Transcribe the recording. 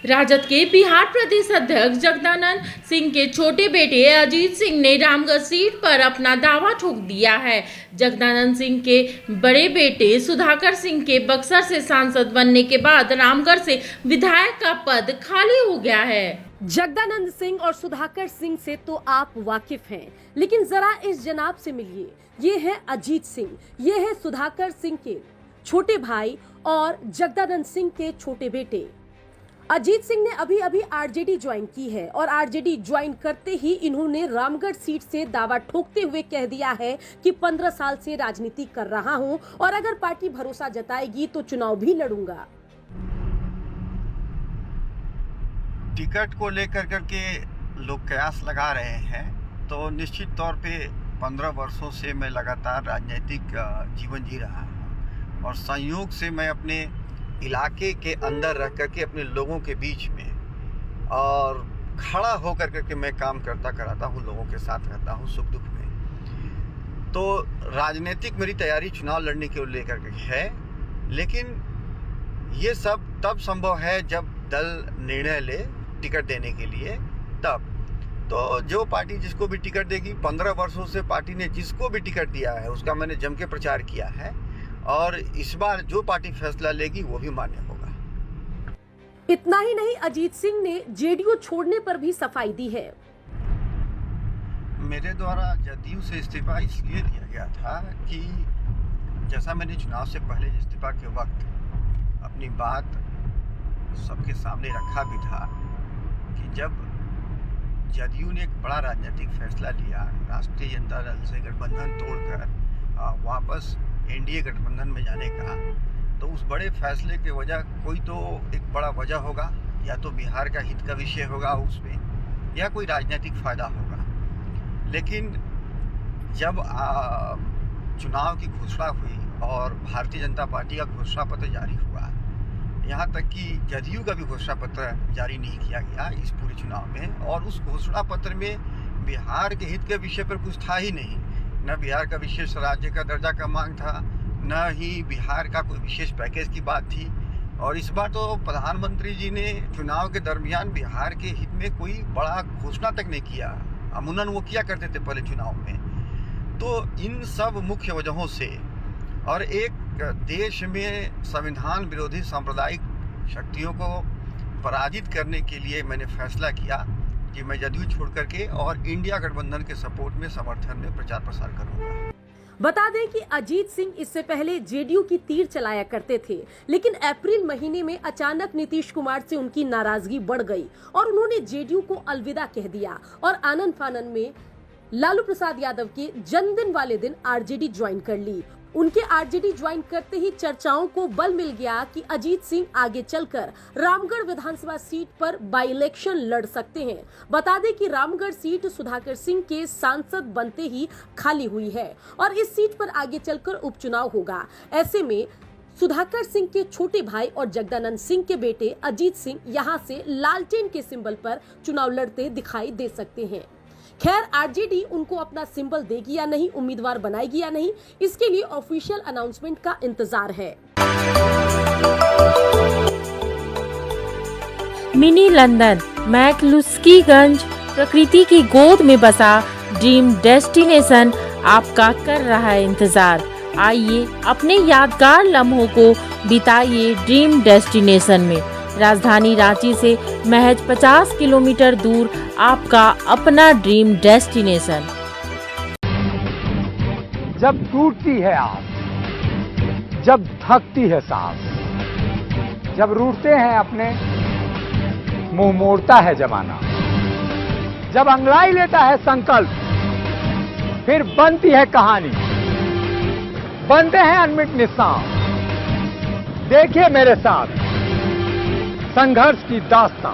राजद के बिहार प्रदेश अध्यक्ष जगदानंद सिंह के छोटे बेटे अजीत सिंह ने रामगढ़ सीट पर अपना दावा ठोक दिया है। जगदानंद सिंह के बड़े बेटे सुधाकर सिंह के बक्सर से सांसद बनने के बाद रामगढ़ से विधायक का पद खाली हो गया है। जगदानंद सिंह और सुधाकर सिंह से तो आप वाकिफ हैं, लेकिन जरा इस जनाब से मिलिए। ये है अजीत सिंह, ये है सुधाकर सिंह के छोटे भाई और जगदानंद सिंह के छोटे बेटे। अजीत सिंह ने अभी अभी आरजेडी ज्वाइन की है और आरजेडी ज्वाइन करते ही इन्होंने रामगढ़ सीट से दावा ठोकते हुए कह दिया है कि 15 साल से राजनीति कर रहा हूं और अगर पार्टी भरोसा जताएगी तो चुनाव भी लड़ूंगा। टिकट को लेकर करके लोग कयास लगा रहे हैं, तो निश्चित तौर पे 15 वर्षों से मैं लगातार राजनीतिक जीवन जी रहा हूँ और संयोग से मैं अपने इलाके के अंदर रह करके अपने लोगों के बीच में और खड़ा होकर करके मैं काम करता कराता हूँ, लोगों के साथ रहता हूँ सुख दुख में। तो राजनीतिक मेरी तैयारी चुनाव लड़ने के लेकर के है, लेकिन ये सब तब संभव है जब दल निर्णय ले टिकट देने के लिए। तब तो जो पार्टी जिसको भी टिकट देगी, 15 वर्षों से पार्टी ने जिसको भी टिकट दिया है उसका मैंने जम के प्रचार किया है और इस बार जो पार्टी फैसला लेगी वो भी मान्य होगा। इतना ही नहीं, अजीत सिंह ने जेडीयू छोड़ने पर भी सफाई दी है। मेरे द्वारा जदयू से इस्तीफा इसलिए दिया गया था कि जैसा मैंने चुनाव से पहले इस्तीफा के वक्त अपनी बात सबके सामने रखा भी था कि जब जदयू ने एक बड़ा राजनीतिक फैसला लिया, राष्ट्रीय जनता दल से गठबंधन तोड़कर वापस एनडीए गठबंधन में जाने का, तो उस बड़े फैसले के वजह कोई तो एक बड़ा वजह होगा, या तो बिहार का हित का विषय होगा उसमें, या कोई राजनीतिक फायदा होगा। लेकिन जब चुनाव की घोषणा हुई और भारतीय जनता पार्टी का घोषणा पत्र जारी हुआ, यहाँ तक कि जदयू का भी घोषणा पत्र जारी नहीं किया गया इस पूरे चुनाव में, और उस घोषणा पत्र में बिहार के हित के विषय पर कुछ था ही नहीं। न बिहार का विशेष राज्य का दर्जा का मांग था, न ही बिहार का कोई विशेष पैकेज की बात थी। और इस बार तो प्रधानमंत्री जी ने चुनाव के दरमियान बिहार के हित में कोई बड़ा घोषणा तक नहीं किया। अमूमन वो किया करते थे पहले चुनाव में। तो इन सब मुख्य वजहों से और एक देश में संविधान विरोधी सांप्रदायिक शक्तियों को पराजित करने के लिए मैंने फैसला किया कि मैं जदयू छोड़ करके और इंडिया गठबंधन के सपोर्ट में समर्थन में प्रचार प्रसार करूंगा। बता दें कि अजीत सिंह इससे पहले जेडीयू की तीर चलाया करते थे, लेकिन अप्रैल महीने में अचानक नीतीश कुमार से उनकी नाराजगी बढ़ गई और उन्होंने जेडीयू को अलविदा कह दिया और आनन फानन में लालू प्रसाद यादव के जन्मदिन वाले दिन आरजेडी ज्वाइन कर ली। उनके आरजेडी ज्वाइन करते ही चर्चाओं को बल मिल गया कि अजीत सिंह आगे चलकर रामगढ़ विधानसभा सीट पर बाई इलेक्शन लड़ सकते हैं। बता दें कि रामगढ़ सीट सुधाकर सिंह के सांसद बनते ही खाली हुई है और इस सीट पर आगे चलकर उपचुनाव होगा। ऐसे में सुधाकर सिंह के छोटे भाई और जगदानंद सिंह के बेटे अजीत सिंह यहां से लालटेन के सिंबल पर चुनाव लड़ते दिखाई दे सकते हैं। खैर, आरजेडी उनको अपना सिंबल देगी या नहीं, उम्मीदवार बनाएगी या नहीं, इसके लिए ऑफिशियल अनाउंसमेंट का इंतजार है। मिनी लंदन मैक्लुस्कीगंज प्रकृति की गोद में बसा ड्रीम डेस्टिनेशन आपका कर रहा है इंतजार। आइए अपने यादगार लम्हों को बिताइए ड्रीम डेस्टिनेशन में। राजधानी रांची से महज 50 किलोमीटर दूर आपका अपना ड्रीम डेस्टिनेशन। जब टूटती है आस, जब थकती है सांस, जब रूठते हैं अपने, मुंह मोड़ता है जमाना, जब अंगड़ाई लेता है संकल्प, फिर बनती है कहानी, बनते हैं अनमिट निशान। देखिए मेरे साथ संघर्ष की दास्तां।